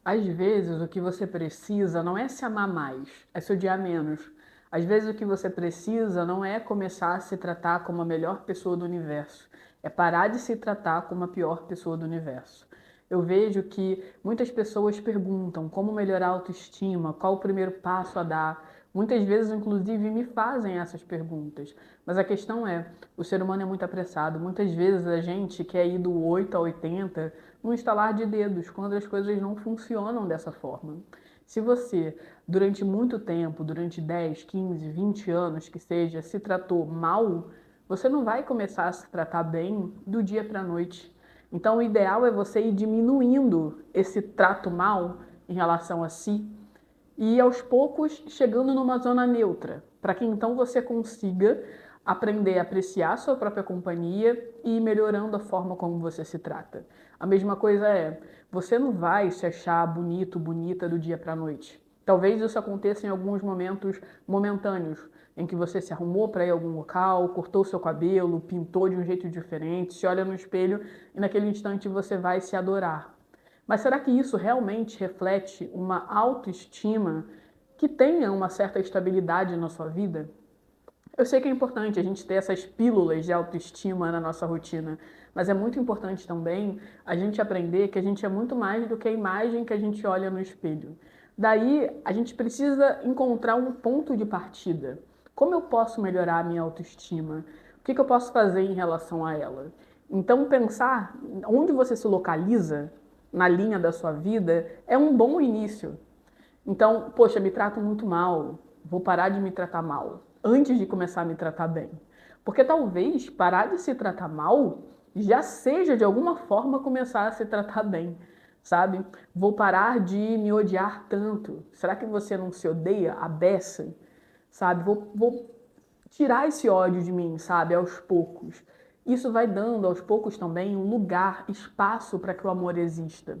Às vezes, o que você precisa não é se amar mais, é se odiar menos. Às vezes, o que você precisa não é começar a se tratar como a melhor pessoa do universo, é parar de se tratar como a pior pessoa do universo. Eu vejo que muitas pessoas perguntam como melhorar a autoestima, qual o primeiro passo a dar. Muitas vezes, inclusive, me fazem essas perguntas. Mas a questão é, o ser humano é muito apressado. Muitas vezes a gente quer ir do 8 a 80 num estalar de dedos, quando as coisas não funcionam dessa forma. Se você, durante muito tempo, durante 10, 15, 20 anos que seja, se tratou mal, você não vai começar a se tratar bem do dia para a noite. Então, o ideal é você ir diminuindo esse trato mal em relação a si e aos poucos chegando numa zona neutra, para que então você consiga aprender a apreciar a sua própria companhia e ir melhorando a forma como você se trata. A mesma coisa é, você não vai se achar bonito, bonita do dia para a noite. Talvez isso aconteça em alguns momentos momentâneos, em que você se arrumou para ir a algum local, cortou seu cabelo, pintou de um jeito diferente, se olha no espelho e naquele instante você vai se adorar. Mas será que isso realmente reflete uma autoestima que tenha uma certa estabilidade na sua vida? Eu sei que é importante a gente ter essas pílulas de autoestima na nossa rotina, mas é muito importante também a gente aprender que a gente é muito mais do que a imagem que a gente olha no espelho. Daí, a gente precisa encontrar um ponto de partida. Como eu posso melhorar a minha autoestima? O que eu posso fazer em relação a ela? Então, pensar onde você se localiza na linha da sua vida é um bom início. Então, poxa, me trato muito mal, vou parar de me tratar mal, antes de começar a me tratar bem. Porque talvez parar de se tratar mal já seja de alguma forma começar a se tratar bem, sabe? Vou parar de me odiar tanto. Será que você não se odeia a beça? Sabe? Vou tirar esse ódio de mim, sabe? Aos poucos. Isso vai dando aos poucos também um lugar, espaço para que o amor exista.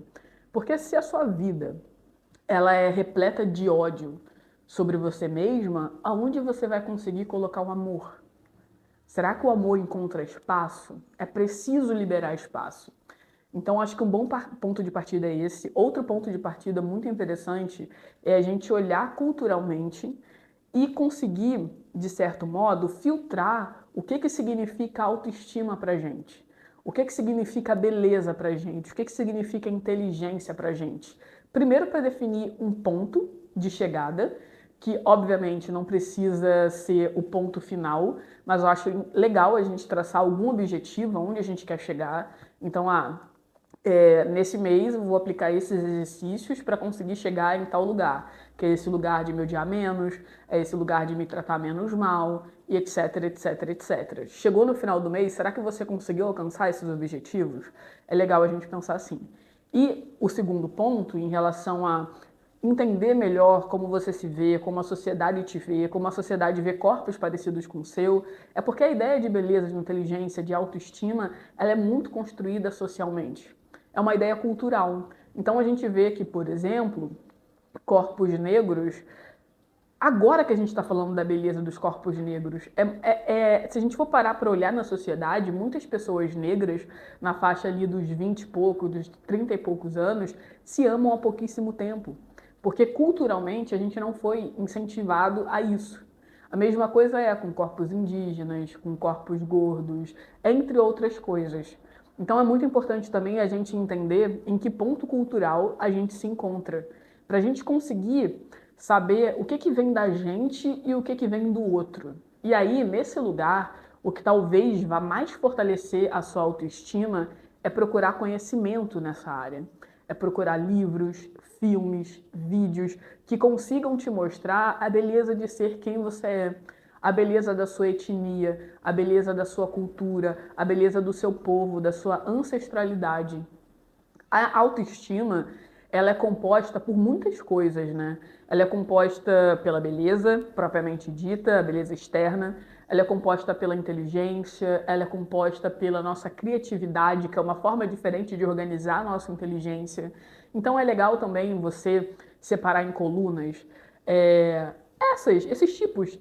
Porque se a sua vida ela é repleta de ódio sobre você mesma, aonde você vai conseguir colocar o amor? Será que o amor encontra espaço? É preciso liberar espaço. Então, acho que um bom ponto de partida é esse. Outro ponto de partida muito interessante é a gente olhar culturalmente e conseguir, de certo modo, filtrar o que significa autoestima para gente. O que significa beleza para gente? O que significa inteligência para gente? Primeiro, para definir um ponto de chegada, que obviamente não precisa ser o ponto final, mas eu acho legal a gente traçar algum objetivo, aonde a gente quer chegar. Então, nesse mês eu vou aplicar esses exercícios para conseguir chegar em tal lugar, que é esse lugar de me odiar menos, é esse lugar de me tratar menos mal, e etc, etc, etc. Chegou no final do mês, será que você conseguiu alcançar esses objetivos? É legal a gente pensar assim. E o segundo ponto, em relação a entender melhor como você se vê, como a sociedade te vê, como a sociedade vê corpos parecidos com o seu, é porque a ideia de beleza, de inteligência, de autoestima, ela é muito construída socialmente. É uma ideia cultural. Então a gente vê que, por exemplo, corpos negros, agora que a gente está falando da beleza dos corpos negros, se a gente for parar para olhar na sociedade, muitas pessoas negras, na faixa ali dos 20 e poucos, dos 30 e poucos anos, se amam há pouquíssimo tempo. Porque culturalmente a gente não foi incentivado a isso. A mesma coisa é com corpos indígenas, com corpos gordos, entre outras coisas. Então é muito importante também a gente entender em que ponto cultural a gente se encontra, para a gente conseguir saber o que vem da gente e o que vem do outro. E aí, nesse lugar, o que talvez vá mais fortalecer a sua autoestima é procurar conhecimento nessa área. É procurar livros, filmes, vídeos que consigam te mostrar a beleza de ser quem você é, a beleza da sua etnia, a beleza da sua cultura, a beleza do seu povo, da sua ancestralidade. A autoestima, ela é composta por muitas coisas, né? Ela é composta pela beleza, propriamente dita, a beleza externa. Ela é composta pela inteligência, ela é composta pela nossa criatividade, que é uma forma diferente de organizar a nossa inteligência. Então é legal também você separar em colunas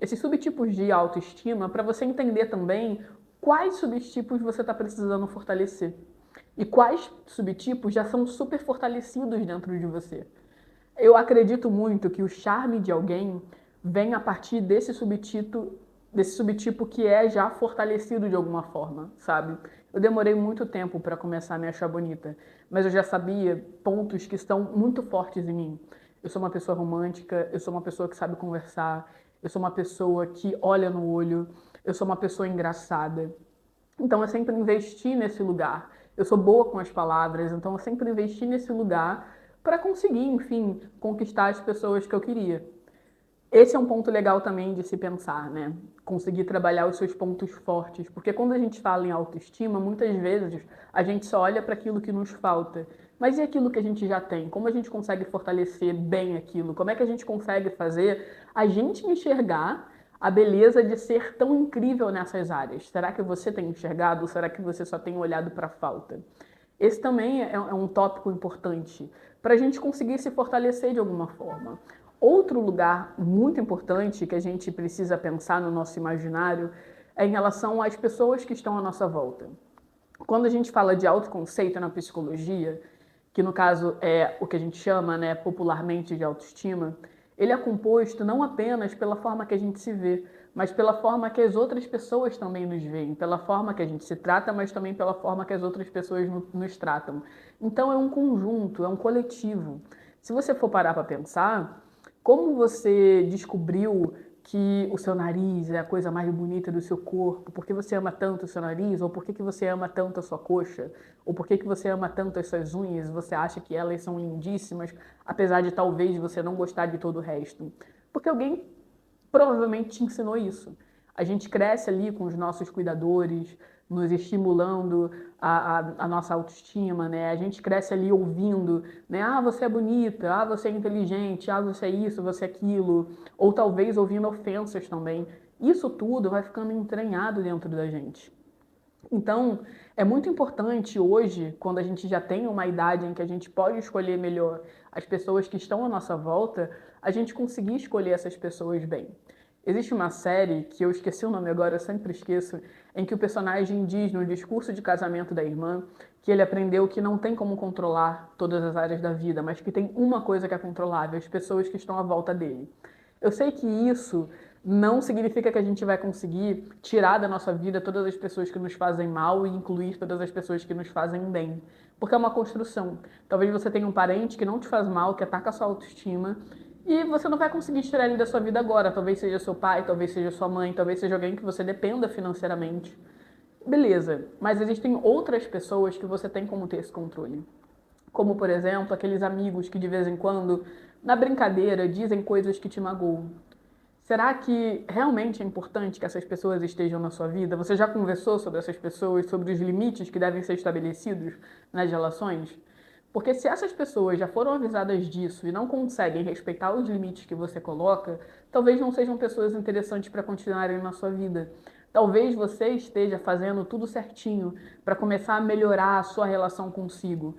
esses subtipos de autoestima, para você entender também quais subtipos você está precisando fortalecer. e quais subtipos já são super fortalecidos dentro de você. Eu acredito muito que o charme de alguém vem a partir desse subtipo que é já fortalecido de alguma forma, sabe? Eu demorei muito tempo para começar a me achar bonita, mas eu já sabia pontos que estão muito fortes em mim. Eu sou uma pessoa romântica, eu sou uma pessoa que sabe conversar, eu sou uma pessoa que olha no olho, eu sou uma pessoa engraçada. Então eu sempre investi nesse lugar. Eu sou boa com as palavras, então eu sempre investi nesse lugar para conseguir, enfim, conquistar as pessoas que eu queria. Esse é um ponto legal também de se pensar, né? Conseguir trabalhar os seus pontos fortes, porque quando a gente fala em autoestima, muitas vezes a gente só olha para aquilo que nos falta. Mas e aquilo que a gente já tem? Como a gente consegue fortalecer bem aquilo? Como é que a gente consegue fazer a gente enxergar a beleza de ser tão incrível nessas áreas? Será que você tem enxergado ou será que você só tem olhado para a falta? Esse também é um tópico importante para a gente conseguir se fortalecer de alguma forma. Outro lugar muito importante que a gente precisa pensar no nosso imaginário é em relação às pessoas que estão à nossa volta. Quando a gente fala de autoconceito na psicologia, que no caso é o que a gente chama, né, popularmente de autoestima, ele é composto não apenas pela forma que a gente se vê, mas pela forma que as outras pessoas também nos veem, pela forma que a gente se trata, mas também pela forma que as outras pessoas nos tratam. Então é um conjunto, é um coletivo. Se você for parar para pensar, como você descobriu que o seu nariz é a coisa mais bonita do seu corpo? Por que você ama tanto o seu nariz? Ou por que você ama tanto a sua coxa? Ou por que você ama tanto as suas unhas? Você acha que elas são lindíssimas, apesar de talvez você não gostar de todo o resto? Porque alguém provavelmente te ensinou isso. A gente cresce ali com os nossos cuidadores, nos estimulando a nossa autoestima, né? A gente cresce ali ouvindo, né? Ah, você é bonita, ah, você é inteligente, ah, você é isso, você é aquilo. Ou talvez ouvindo ofensas também. Isso tudo vai ficando entranhado dentro da gente. Então, é muito importante hoje, quando a gente já tem uma idade em que a gente pode escolher melhor as pessoas que estão à nossa volta, a gente conseguir escolher essas pessoas bem. Existe uma série, que eu esqueci o nome agora, eu sempre esqueço, em que o personagem diz no discurso de casamento da irmã que ele aprendeu que não tem como controlar todas as áreas da vida, mas que tem uma coisa que é controlável, as pessoas que estão à volta dele. Eu sei que isso não significa que a gente vai conseguir tirar da nossa vida todas as pessoas que nos fazem mal e incluir todas as pessoas que nos fazem bem. Porque é uma construção. Talvez você tenha um parente que não te faz mal, que ataca a sua autoestima, e você não vai conseguir tirar ele da sua vida agora. Talvez seja seu pai, talvez seja sua mãe, talvez seja alguém que você dependa financeiramente. Beleza, mas existem outras pessoas que você tem como ter esse controle. Como, por exemplo, aqueles amigos que de vez em quando, na brincadeira, dizem coisas que te magoam. Será que realmente é importante que essas pessoas estejam na sua vida? Você já conversou sobre essas pessoas, sobre os limites que devem ser estabelecidos nas relações? Porque se essas pessoas já foram avisadas disso e não conseguem respeitar os limites que você coloca, talvez não sejam pessoas interessantes para continuarem na sua vida. Talvez você esteja fazendo tudo certinho para começar a melhorar a sua relação consigo.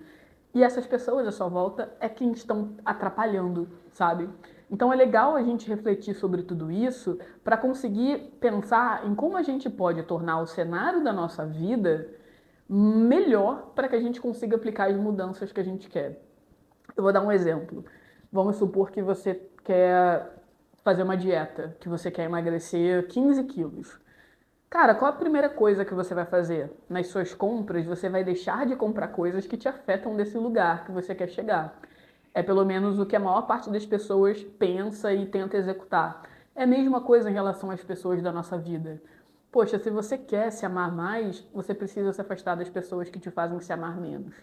E essas pessoas à sua volta é quem estão atrapalhando, sabe? Então é legal a gente refletir sobre tudo isso para conseguir pensar em como a gente pode tornar o cenário da nossa vida melhor para que a gente consiga aplicar as mudanças que a gente quer. Eu vou dar um exemplo. Vamos supor que você quer fazer uma dieta, que você quer emagrecer 15 quilos. Cara, qual a primeira coisa que você vai fazer? Nas suas compras, você vai deixar de comprar coisas que te afetam desse lugar que você quer chegar. É pelo menos o que a maior parte das pessoas pensa e tenta executar. É a mesma coisa em relação às pessoas da nossa vida. Poxa, se você quer se amar mais, você precisa se afastar das pessoas que te fazem se amar menos.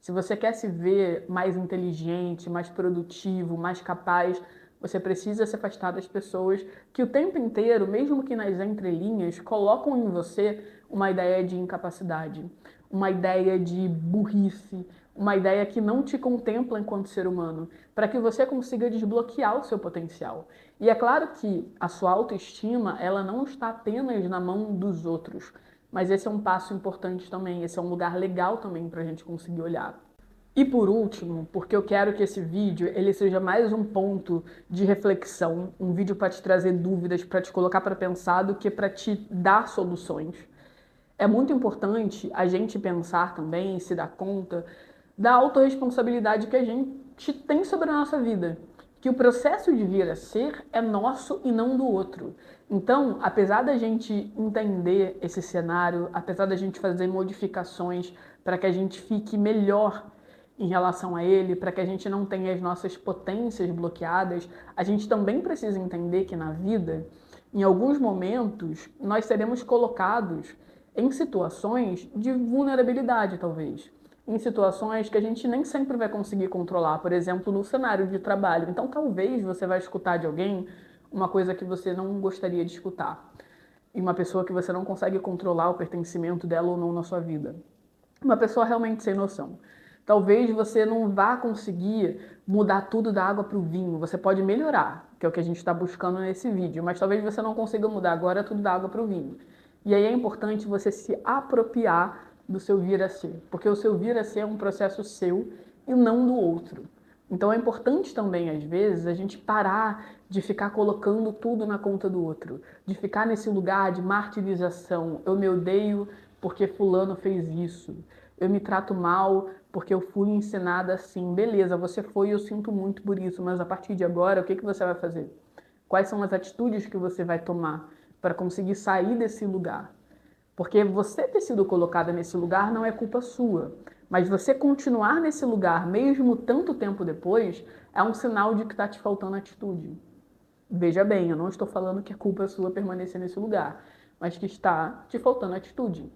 Se você quer se ver mais inteligente, mais produtivo, mais capaz, você precisa se afastar das pessoas que o tempo inteiro, mesmo que nas entrelinhas, colocam em você uma ideia de incapacidade, uma ideia de burrice, uma ideia que não te contempla enquanto ser humano, para que você consiga desbloquear o seu potencial. E é claro que a sua autoestima, ela não está apenas na mão dos outros, mas esse é um passo importante também, esse é um lugar legal também para a gente conseguir olhar. E por último, porque eu quero que esse vídeo ele seja mais um ponto de reflexão, um vídeo para te trazer dúvidas, para te colocar para pensar do que para te dar soluções. É muito importante a gente pensar também e se dar conta da autorresponsabilidade que a gente tem sobre a nossa vida. Que o processo de vir a ser é nosso e não do outro. Então, apesar da gente entender esse cenário, apesar da gente fazer modificações para que a gente fique melhor em relação a ele, para que a gente não tenha as nossas potências bloqueadas, a gente também precisa entender que na vida, em alguns momentos, nós seremos colocados em situações de vulnerabilidade, talvez. Em situações que a gente nem sempre vai conseguir controlar, por exemplo, no cenário de trabalho. Então, talvez você vai escutar de alguém uma coisa que você não gostaria de escutar. E uma pessoa que você não consegue controlar o pertencimento dela ou não na sua vida. Uma pessoa realmente sem noção. Talvez você não vá conseguir mudar tudo da água para o vinho. Você pode melhorar, que é o que a gente está buscando nesse vídeo, mas talvez você não consiga mudar agora tudo da água para o vinho. E aí é importante você se apropriar do seu vir a ser, porque o seu vir a ser é um processo seu e não do outro. Então é importante também, às vezes, a gente parar de ficar colocando tudo na conta do outro, de ficar nesse lugar de martirização. Eu me odeio porque fulano fez isso. Eu me trato mal porque eu fui ensinada assim. Beleza, você foi e eu sinto muito por isso, mas a partir de agora, o que você vai fazer? Quais são as atitudes que você vai tomar para conseguir sair desse lugar? Porque você ter sido colocada nesse lugar não é culpa sua. Mas você continuar nesse lugar, mesmo tanto tempo depois, é um sinal de que está te faltando atitude. Veja bem, eu não estou falando que é culpa sua permanecer nesse lugar, mas que está te faltando atitude.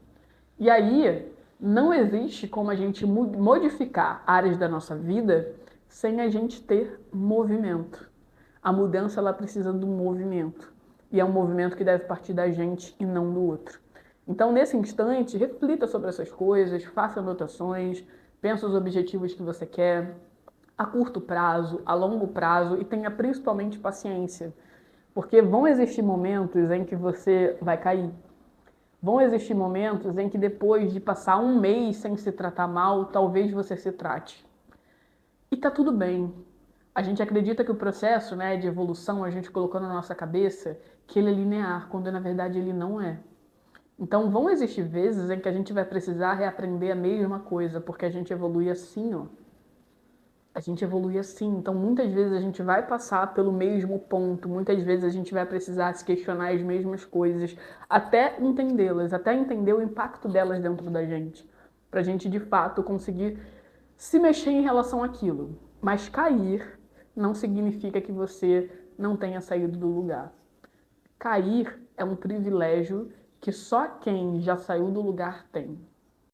E aí, não existe como a gente modificar áreas da nossa vida sem a gente ter movimento. A mudança, ela precisa do movimento. E é um movimento que deve partir da gente e não do outro. Então, nesse instante, reflita sobre essas coisas, faça anotações, pense os objetivos que você quer, a curto prazo, a longo prazo, e tenha principalmente paciência. Porque vão existir momentos em que você vai cair. Vão existir momentos em que depois de passar um mês sem se tratar mal, talvez você se trate. E tá tudo bem. A gente acredita que o processo, né, de evolução, a gente colocou na nossa cabeça que ele é linear, quando na verdade ele não é. Então vão existir vezes em que a gente vai precisar reaprender a mesma coisa, porque a gente evolui assim, ó. A gente evolui assim. Então muitas vezes a gente vai passar pelo mesmo ponto, muitas vezes a gente vai precisar se questionar as mesmas coisas, até entendê-las, até entender o impacto delas dentro da gente, pra gente de fato conseguir se mexer em relação àquilo. Mas cair não significa que você não tenha saído do lugar. Cair é um privilégio que só quem já saiu do lugar tem.